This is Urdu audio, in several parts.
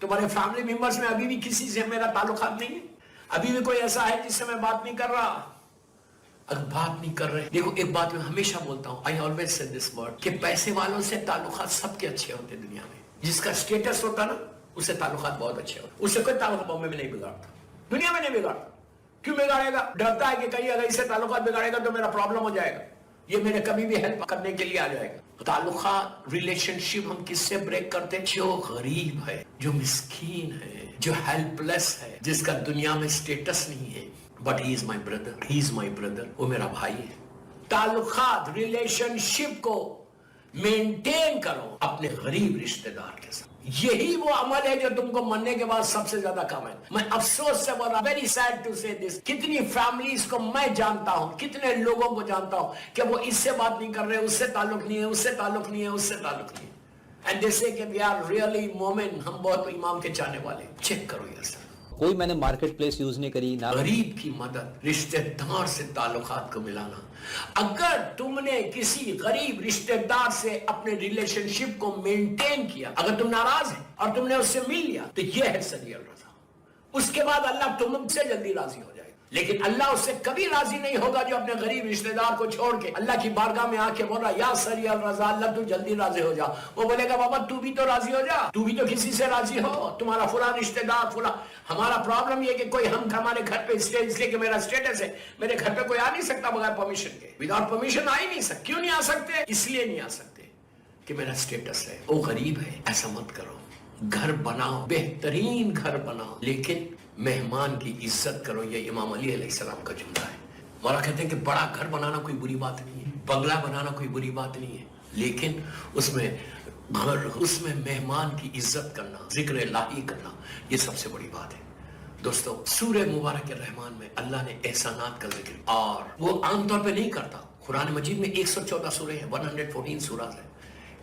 تمہارے فیملی ممبرز میں ابھی بھی کسی سے میرا تعلقات نہیں ہے؟ ابھی بھی کوئی ایسا ہے جس سے میں بات نہیں کر رہا؟ اگر بات نہیں کر رہے، دیکھو ایک بات میں ہمیشہ بولتا ہوں، I always say this word، کہ پیسے والوں سے تعلقات سب کے اچھے ہوتے دنیا میں. جس کا سٹیٹس ہوتا نا، اس سے تعلقات بہت اچھے ہوتے. اس سے کوئی تعلق میں نہیں بگاڑتا، دنیا میں نہیں بگاڑتا. کیوں بگاڑے گا؟ ڈرتا ہے کہ کہیں اگر اس سے تعلقات بگاڑے گا تو میرا پرابلم ہو جائے گا، یہ میرے کبھی بھی ہیلپ کرنے کے لیے آ جائے گا. تعلقات، ریلیشن شپ ہم کس سے بریک کرتے ہیں؟ جو غریب ہے، جو مسکین ہے، جو ہیلپ لیس ہے، جس کا دنیا میں سٹیٹس نہیں ہے، but he is my brother, he is my brother, وہ میرا بھائی ہے. تعلقات، ریلیشن شپ کو مینٹین کرو اپنے غریب رشتہ دار کے ساتھ. یہی وہ عمل ہے جو تم کو مرنے کے بعد سب سے زیادہ کام ہے. میں افسوس سے بول رہا، ویری سیڈ ٹو سے دس، کتنی فیملیز کو میں جانتا ہوں، کتنے لوگوں کو جانتا ہوں کہ وہ اس سے بات نہیں کر رہے، اس سے تعلق نہیں ہے، اس سے تعلق نہیں ہے، اس سے تعلق نہیں ہے. اینڈ دے سے کہ وی آر ریئلی مومن، ہم بہت امام کے چاہنے والے. چیک کرو یہ سر، کوئی میں نے مارکیٹ پلیس یوز نہیں کری. غریب کی مدد، رشتہ دار سے تعلقات کو ملانا. اگر تم نے کسی غریب رشتہ دار سے اپنے ریلیشن شپ کو مینٹین کیا، اگر تم ناراض ہیں اور تم نے اس سے مل لیا، تو یہ ہے سری الرضا. اس کے بعد اللہ تم سے جلدی راضی ہو جائے. لیکن اللہ اس سے کبھی راضی نہیں ہوگا جو اپنے غریب رشتہ دار کو چھوڑ کے اللہ کی بارگاہ میں آ کے بول رہا یا سری الرضا، اللہ تو جلدی راضی ہو جا. وہ بولے گا بابا تو بھی تو راضی ہو جا، تو بھی تو کسی سے راضی ہو، تمہارا فلاں رشتہ دار فلاں. ہمارا پرابلم یہ کہ کوئی ہمارے گھر پہ اس لیے کہ میرا سٹیٹس ہے، میرے گھر پہ کوئی آ نہیں سکتا بغیر پرمیشن کے. وداؤٹ پرمیشن آ ہی نہیں سکتے. کیوں نہیں آ سکتے؟ اس لیے نہیں آ سکتے کہ میرا سٹیٹس ہے، وہ غریب ہے. ایسا مت کرو. گھر بناؤ، بہترین گھر بناؤ، لیکن مہمان کی عزت کرو. یہ امام علی علیہ السلام کا جملہ ہے. مولا کہتے ہیں کہ بڑا گھر بنانا کوئی بری بات نہیں ہے، بنگلہ بنانا کوئی بری بات نہیں ہے، لیکن اس میں مہمان کی عزت کرنا، ذکر الہی کرنا، یہ سب سے بڑی بات ہے. دوستو، سورہ مبارک الرحمن میں اللہ نے احسانات کا ذکر، اور وہ عام طور پہ نہیں کرتا. قرآن مجید میں 114 سورے ہیں، 114 سورات ہیں.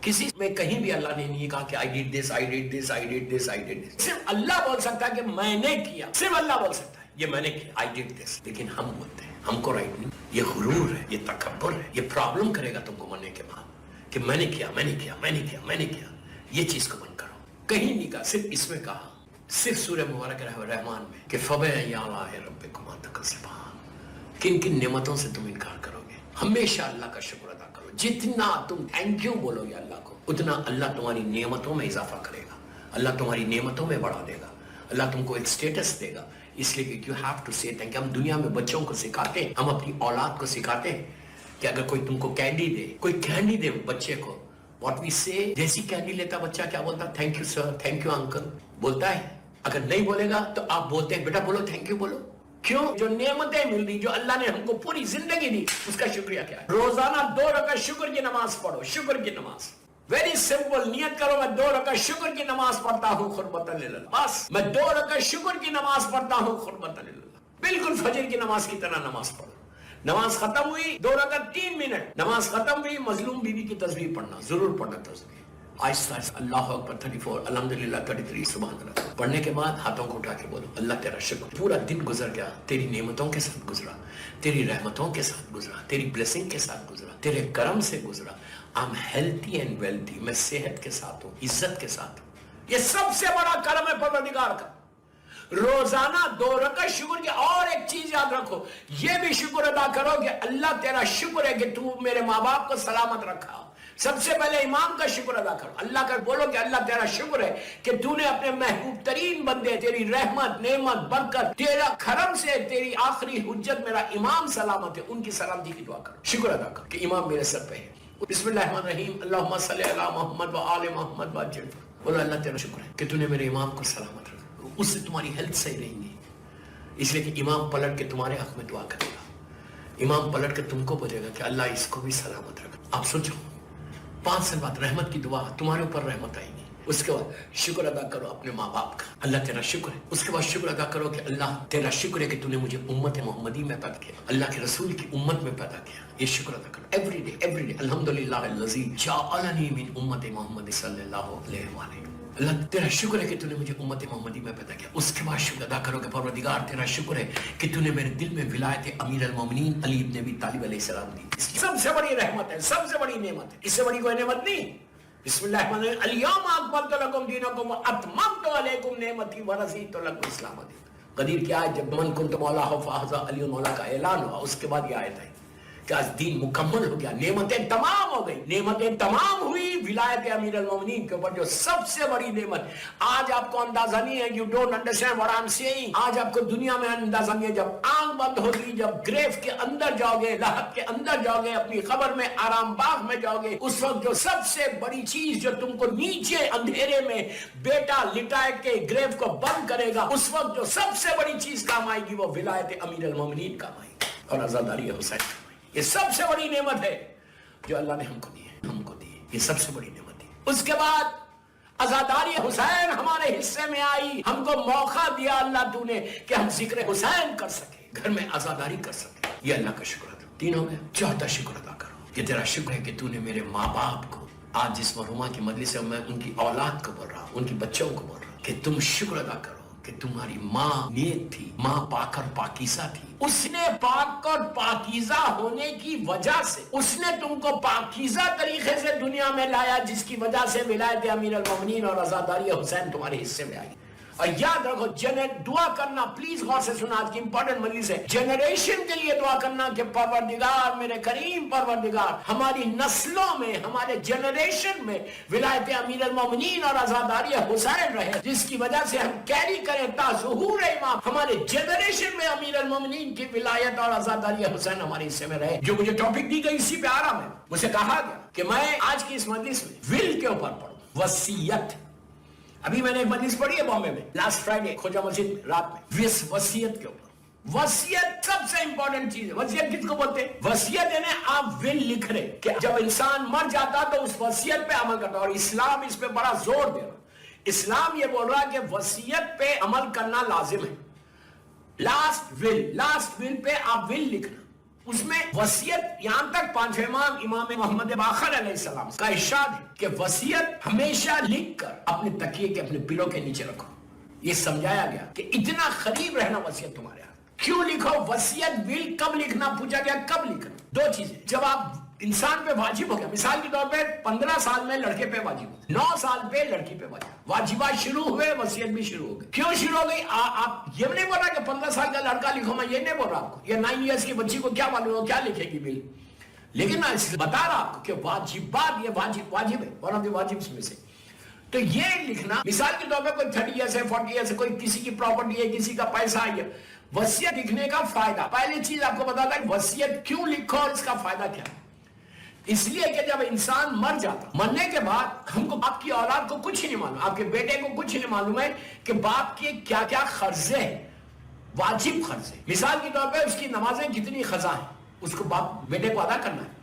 کسی میں کہیں بھی اللہ نے نہیں کہا کہ I did this, I did this, I did this, I did this. صرف اللہ بول سکتا ہے کہ میں نے کیا. صرف اللہ بول سکتا ہے یہ میں نے کیا، I did this. لیکن ہم بولتے ہیں، ہم کو رائٹ نہیں. یہ غرور ہے، یہ تکبر ہے، یہ پرابلم کرے گا تم کو مرنے کے بعد کہ میں نے کیا، میں نے کیا، میں نے کیا، میں نے کیا. یہ چیز کو بند کرو. کہیں نہیں کہا، صرف اس میں کہا، صرف سورہ مبارک الرحمن میں کہ فَبِأَيِّ آلَاءِ رَبِّكُمَا تُكَذِّبَانِ. کن کن نعمتوں سے تم انکار کرو گے. ہمیشہ اللہ کا شکر ادا کرو. جتنا تم تھینک یو بولو گے اللہ کو، اتنا اللہ تمہاری نعمتوں میں اضافہ کرے گا، اللہ تمہاری نعمتوں میں بڑھا دے گا، اللہ تم کو ایک سٹیٹس دے گا. اس لیے کہ یو ہیو ٹو سے تھینک. ہم دنیا میں بچوں کو سکھاتے ہیں، ہم اپنی اولاد کو سکھاتے ہیں کہ اگر کوئی تم کو کینڈی دے، کوئی کینڈی دے بچے کو، واٹ وی سے، جیسی کینڈی لیتا بچہ کیا بولتا؟ Thank you sir, thank you uncle بولتا ہے. اگر نہیں بولے گا تو آپ بولتے ہیں بیٹا بولو تھینک یو بولو. کیوں؟ جو نعمتیں مل رہی، جو اللہ نے ہم کو پوری زندگی دی، اس کا شکریہ کیا ہے؟ روزانہ 2 رکعت شکر کی نماز پڑھو. شکر کی نماز ویری سمپل. نیت کرو میں 2 رکعت شکر کی نماز پڑھتا ہوں قربتاً للہ. بس میں 2 رکعت شکر کی نماز پڑھتا ہوں قربتاً للہ. بالکل فجر کی نماز کی طرح نماز پڑھو. نماز ختم ہوئی، 2 رکعت 3 منٹ، نماز ختم ہوئی، مظلوم بیوی کی تسبیح پڑھنا، ضرور پڑھنا تسبیح. آہستہ آہستہ اللہ اکبر 34، الحمدللہ 33، سبحان اللہ. پڑھنے کے بعد ہاتھوں کو اٹھا کے بولو اللہ تیرا شکر، پورا دن گزر گیا، تیری نعمتوں کے ساتھ گزرا، تیری رحمتوں کے ساتھ گزرا، تیری بلیسنگ کے ساتھ گزرا، تیرے کرم سے گزرا. I'm healthy and wealthy. میں صحت کے ساتھ ہوں، عزت کے ساتھ ہوں. یہ سب سے بڑا کرم ہے پروردگار کا. روزانہ 2 رکعت شکر کی. اور ایک چیز یاد رکھو، یہ بھی شکر ادا کرو کہ اللہ تیرا شکر ہے کہ تو میرے ماں باپ کو سلامت رکھا. سب سے پہلے امام کا شکر ادا کرو. اللہ کا بولو کہ اللہ تیرا شکر ہے کہ تو نے اپنے محبوب ترین بندے، تیری رحمت، نعمت، برکت، تیرا کرم سے تیری آخری حجت میرا امام سلامت ہے، ان کی سلامتی کی دعا کرو. شکر ادا کرو کہ امام میرے سر پہ ہے. بسم اللہ الرحمن الرحیم، اللہم صلی علی محمد و آل محمد وعجل. بولو اللہ تیرا شکر ہے کہ تو نے میرے امام کو سلامت رکھا. اس سے تمہاری ہیلتھ صحیح رہیں گی. اس لیے کہ امام پلٹ کے تمہارے حق میں دعا کرے گا. امام پلٹ کے تم کو بولے گا کہ اللہ اس کو بھی سلامت رکھا. آپ سوچو 5 سال بعد رحمت کی دعا، تمہارے اوپر رحمت آئے گی. اس کے بعد شکر ادا کرو اپنے ماں باپ کا، اللہ تیرا شکر ہے. اس کے بعد شکر ادا کرو کہ اللہ تیرا شکر ہے کہ تو نے مجھے امت محمدی میں پیدا کیا، اللہ کے رسول کی امت میں پیدا کیا. یہ شکر ادا کرو ایوری ڈے. الحمدللہ الذی جعلنی من امت محمد صلی اللہ علیہ وآلہ. اللہ تیرا شکر ہے کہ تو نے مجھے امت محمدی میں پیدا کیا. اس کے بعد شکر ادا کرو کہ پروردگار تیرا شکر ہے کہ تو نے میرے دل میں ولایت امیر المومنین علی ابن ابی طالب علیہ السلام دی. سب سے بڑی رحمت ہے، سب سے بڑی نعمت ہے. اس سے بڑی کوئی نعمت نہیں. بسم اللہ الرحمن الرحیم الیوم اکملت لکم دینکم واتممت علیکم نعمتی ورضیت لکم الاسلام دینا. قدیر کیا ہے جب من کنت مولا فہذا علی مولا کا اعلان ہوا, اس کے بعد یہ آیت ہے کہ آج دین مکمل ہو گیا, نعمتیں تمام ہو گئی, نعمتیں تمام ہوئی ولایت امیر المومنین کے اوپر جو سب سے بڑی نعمت. آج آپ کو اندازہ نہیں ہے, you don't understand what I am saying. آج آپ کو دنیا میں اندازہ نہیں ہے, جب آنکھ بند ہوگی, جب گریف کے اندر جاؤ گے, لحد کے اندر جاؤ گے, اپنی قبر میں آرام باغ میں جاؤ گے, اس وقت جو سب سے بڑی چیز جو تم کو نیچے اندھیرے میں بیٹا لٹائے کے گریف کو بند کرے گا, اس وقت جو سب سے بڑی چیز کام آئے گی وہ ولایت امیر المومنین کام آئے گی اور آزاداری حسین. یہ سب سے بڑی نعمت ہے جو اللہ نے ہم کو دی ہے, ہم کو دی ہے, یہ سب سے بڑی نعمت ہے. اس کے بعد آزاداری حسین ہمارے حصے میں آئی, ہم کو موقع دیا اللہ تو نے کہ ہم ذکر حسین کر سکے, گھر میں آزاداری کر سکے. یہ اللہ کا شکر ہے. تین ہو گیا, چوتھا شکر ادا کرو. یہ تیرا شکر ہے کہ تو نے میرے ماں باپ کو, آج جس مرحومہ کی مجلس سے میں ان کی اولاد کو بول رہا ہوں, ان کی بچوں کو بول رہا ہوں کہ تم شکر ادا کرو کہ تمہاری ماں نیک تھی, ماں پاک اور پاکیزہ تھی. اس نے پاک اور پاکیزہ ہونے کی وجہ سے اس نے تم کو پاکیزہ طریقے سے دنیا میں لایا, جس کی وجہ سے ولایت امیر المومنین اور آزاداری حسین تمہارے حصے میں آئی. اور یاد رکھو دعا کرنا, پلیز غور سے سنا, آج کی امپورٹنٹ مجلس ہے, جنریشن کے لیے دعا کرنا کہ پروردگار, میرے کریم پروردگار, ہماری نسلوں میں, ہمارے جنریشن میں ولایت امیر المومنین اور آزاداری حسین رہے, جس کی وجہ سے ہم کیری کریں تا ظہور امام, ہمارے جنریشن میں امیر المومنین کی ولایت اور آزاداری حسین ہمارے حصے میں رہے. جو مجھے ٹاپک دی گئی اسی پہ آ رہا, میں مجھے کہا گیا کہ میں آج کی اس مجلس میں ول کے اوپر پڑھوں, وصیت. ابھی میں نے ایک مجلس پڑھی ہے بامبے میں لاسٹ فرائیڈے کھوجا مسجد میں رات میں, وصیت کے اوپر. وصیت سب سے امپورٹنٹ چیز ہے. وصیت کس کو بولتے ہیں؟ وصیت یعنی آپ ول لکھ رہے کہ جب انسان مر جاتا تو اس وصیت پہ عمل کرتا, اور اسلام اس پہ بڑا زور دے رہا. اسلام یہ بول رہا کہ وصیت پہ عمل کرنا لازم ہے. لاسٹ ول پہ آپ ول لکھنا. اس میں وصیت یہاں تک پانچویں امام محمد باقر علیہ السلام کا ارشاد ہے کہ وصیت ہمیشہ لکھ کر اپنے تکیے کے, اپنے پلوں کے نیچے رکھو. یہ سمجھایا گیا کہ اتنا قریب رہنا وصیت تمہارے ہاتھ. کیوں لکھو وصیت ول کب لکھنا پوچھا گیا, کب لکھنا؟ دو چیزیں. جب آپ انسان پہ واجب ہو گیا, مثال کے طور پہ 15 سال میں لڑکے پہ واجب ہو, 9 سال پہ لڑکی پہ واجب, واجبات شروع ہوئے, وصیت بھی شروع ہو گئی. کیوں شروع ہو گئی؟ آپ یہ نہیں بول رہا کہ 15 سال کا لڑکا لکھو, میں یہ نہیں بول رہا آپ کو, یہ 9 ایئرس کی بچی کو کیا معلوم ہو کیا لکھے گی بل, لیکن میں بتا رہا آپ کو کہ واجبات یہ واجب ہے, ون آف دی واجبس میں سے. تو یہ لکھنا, مثال کے طور پہ کوئی 30 ایئرس ہے, 40 ایئرس ہے, کوئی کسی کی پراپرٹی ہے, کسی کا پیسہ ہے, وصیت لکھنے کا فائدہ. پہلی چیز آپ کو بتاتا ہے وصیت کیوں لکھو اور اس کا فائدہ کیا ہے. اس لیے کہ جب انسان مر جاتا, مرنے کے بعد ہم کو باپ کی اولاد کو کچھ نہیں معلوم, آپ کے بیٹے کو کچھ نہیں معلوم ہے کہ باپ کے کیا کیا قرضے ہیں, واجب قرضے. مثال کے طور پہ اس کی نمازیں کتنی قضا ہیں, اس کو باپ بیٹے کو ادا کرنا ہے.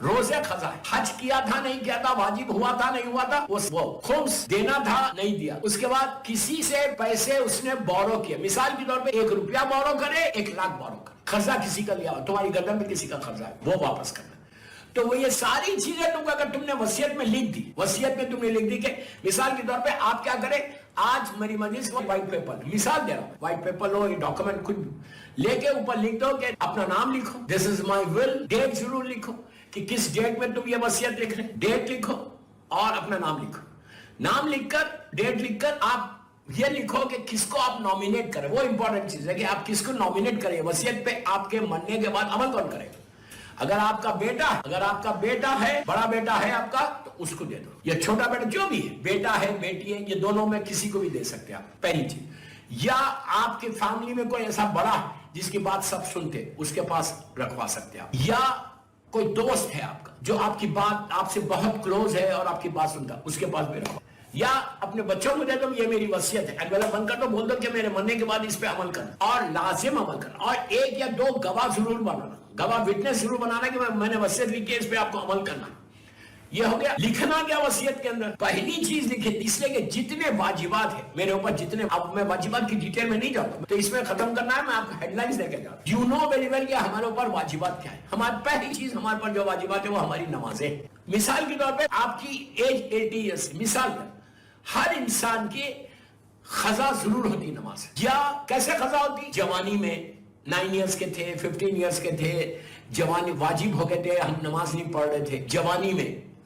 روزے قضا ہے, حج کیا تھا نہیں کیا تھا, واجب ہوا تھا نہیں ہوا تھا, وہ خمس دینا تھا نہیں دیا. اس کے بعد کسی سے پیسے اس نے بورو کیا, مثال کے طور پہ 1 روپیہ بورو کرے, 1 لاکھ بورو کرے, قرضہ کسی کا لیا, تمہاری گردن میں کسی کا قرضہ ہے, وہ واپس کرنا. تو وہ یہ ساری چیزیں تم کو اگر تم نے وصیت میں لکھ دی, وصیت میں تم نے لکھ دی کہ مثال کے طور پہ آپ کیا کریں, آج میری مجلس کو وائٹ پیپر, مثال دے رہا ہوں, وائٹ پیپر لو, یہ ڈاکومنٹ کچھ لے کے اوپر لکھ دو کہ اپنا نام لکھو, دس از مائی ول, ڈیٹ ضرور لکھو کہ کس ڈیٹ میں تم یہ وصیت لکھ رہے ہیں, ڈیٹ لکھو اور اپنا نام لکھو. نام لکھ کر, ڈیٹ لکھ کر آپ یہ لکھو کہ کس کو آپ نامینیٹ کریں. وہ امپورٹنٹ چیز ہے کہ آپ کس کو نامینیٹ کریں. وصیت پہ آپ کے مرنے کے بعد عمل کون کرے گا؟ اگر آپ کا بیٹا ہے, بڑا بیٹا ہے آپ کا, تو اس کو دے دو, یا چھوٹا بیٹا جو بھی ہے, بیٹا ہے بیٹی ہے, یہ دونوں میں کسی کو بھی دے سکتے ہیں آپ, پہلی چیز. یا آپ کے فیملی میں کوئی ایسا بڑا ہے جس کی بات سب سنتے, اس کے پاس رکھوا سکتے ہیں آپ. یا کوئی دوست ہے آپ کا جو آپ کی بات, آپ سے بہت کلوز ہے اور آپ کی بات سنتا, اس کے پاس بھی رکھو. یا اپنے بچوں کو دے دو, یہ میری وصیت ہے, انویلپ بند کر دو, بول دو کہ میرے مرنے کے بعد اس پہ عمل کرنا, اور لازم عمل کرنا. اور 1 یا 2 گواہ ضرور بنانا, گواہ وٹنس ضرور بنانا کہ میں نے وصیت لکھی ہے, اس پہ آپ کو عمل کرنا. یہ ہو گیا لکھنا گیا وصیت کے اندر. پہلی چیز لکھے, اس لیے کہ جتنے واجبات ہیں میرے اوپر, جتنے, اب میں واجبات کی ڈیٹیل میں نہیں جاتا, تو اس میں ختم کرنا ہے, میں آپ کو ہیڈ لائنز دے کے جاتا ہوں. یو نو ویری ویل کہ ہمارے اوپر واجبات کیا ہے. ہماری پہلی چیز, ہمارے اوپر جو واجبات ہیں وہ ہماری نمازیں. مثال کے طور پہ آپ کی ایج 80 ایئرس, مثال پر ہر انسان کی قضا ضرور ہوتی نماز. یا کیسے قضا ہوتی؟ جوانی میں 9 ایئرس کے تھے, 15 ایئرس کے تھے, جوانی واجب ہو گئے تھے, ہم نماز نہیں پڑھ رہے تھے, جوانی میں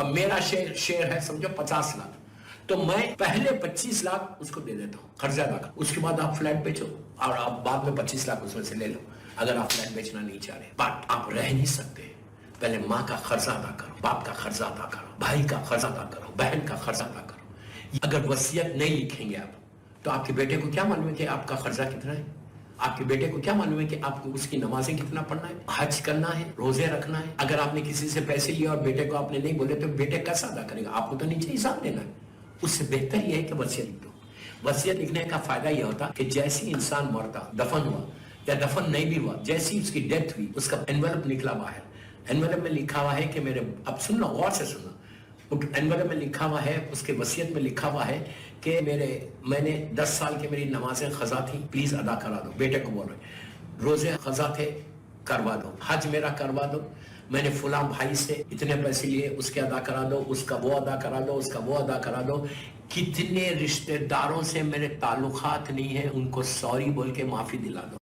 اب میرا شیئر ہے سمجھو 50 لاکھ, تو میں پہلے 25 لاکھ اس کو دے دیتا ہوں قرضہ ادا کر, اس کے بعد آپ فلیٹ بیچو اور آپ بعد میں 25 لاکھ اس میں سے لے لو اگر آپ فلیٹ بیچنا نہیں چاہ رہے. بٹ آپ رہ نہیں سکتے, پہلے ماں کا قرضہ ادا کرو, باپ کا قرضہ ادا کرو, بھائی کا قرضہ ادا کرو, بہن کا قرضہ ادا کرو. اگر وصیت نہیں لکھیں گے آپ تو آپ کے بیٹے کو کیا معلوم ہے کہ آپ کا قرضہ کتنا ہے؟ آپ کے بیٹے کو کیا معلوم ہے کہ آپ کو اس کی نمازیں کتنا پڑھنا ہے, حج کرنا ہے, روزے رکھنا ہے؟ اگر آپ نے کسی سے پیسے لیے اور بیٹے کو آپ نے نہیں بولے تو بیٹے کیسا ادا کرے گا؟ آپ کو تو نیچے حساب دینا ہے. اس سے بہتر یہ ہے کہ وصیت لکھ دو. وصیت لکھنے کا فائدہ یہ ہوتا کہ جیسی انسان مرتا, دفن ہوا یا دفن نہیں بھی ہوا, جیسی اس کی ڈیتھ ہوئی اس کا انویلپ نکلا ہوا ہے. انویلپ میں لکھا ہوا ہے کہ میرے, اب سننا غور سے سننا, انویلپ میں لکھا ہوا ہے, اس کے وصیت میں لکھا ہوا ہے کہ میں نے 10 سال کی میری نمازیں قضا تھی, پلیز ادا کرا دو. بیٹے کو بول رہے, روزے قضا تھے کروا دو, حج میرا کروا دو, میں نے فلاں بھائی سے اتنے پیسے لیے اس کے ادا کرا دو, اس کا وہ ادا کرا دو, اس کا وہ ادا کرا دو. کتنے رشتہ داروں سے میرے تعلقات نہیں ہیں, ان کو سوری بول کے معافی دلا دو.